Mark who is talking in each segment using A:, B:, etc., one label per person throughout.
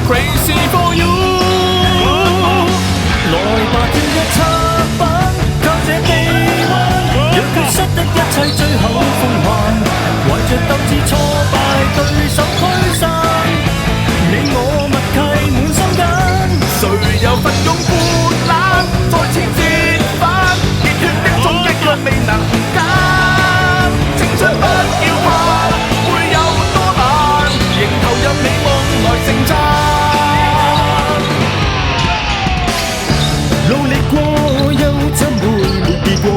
A: Crazy for you。來吧，跳一插板，靠這臂彎，若缺失的一切最後奉還，懷着鬥志挫敗對手驅散，你我默契滿心間，誰有奮勇潑冷，再次折返，熱血的衝擊卻未能減，青春不要怕，會有多難，仍投入美夢來盛讚。努力過又怎會沒結果？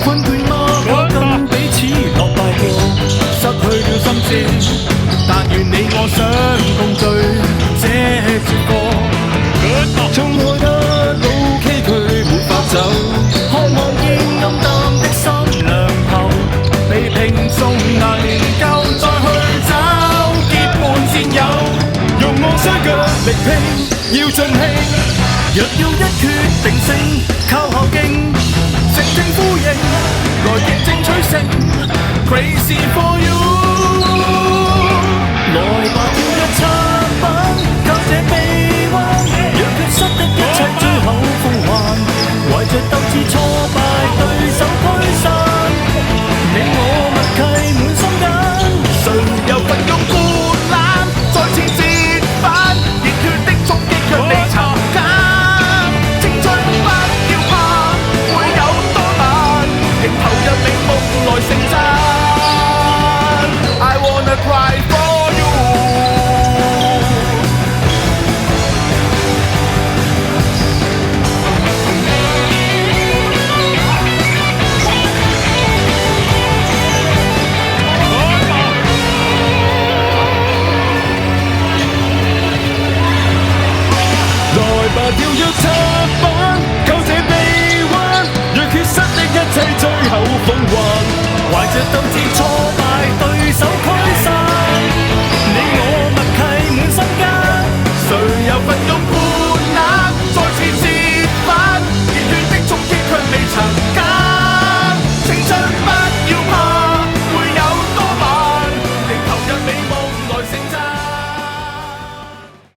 A: 困倦嗎？我跟彼此落敗過，失去了心智，但願你我想共聚這節歌。衝開得老崎嶇沒法走，渴望見暗淡的心涼頭，被拼送能夠再去找結伴戰友，用我雙腳力拼，要盡興。若要一決定性，靠後勁，靜靜呼應，來見證取勝。Crazy for you， 來吧跳一插板，靠這臂彎，若缺失的一切最後奉還，懷着鬥志挫敗對手驅散，你我默契滿心間，誰又奮勇潑冷，再次折返，熱血的衝擊卻未曾減。來盛讚 I wanna cry for you。 來吧跳躍插板，靠這臂彎，若缺失的一切最後奉還，懷着鬥志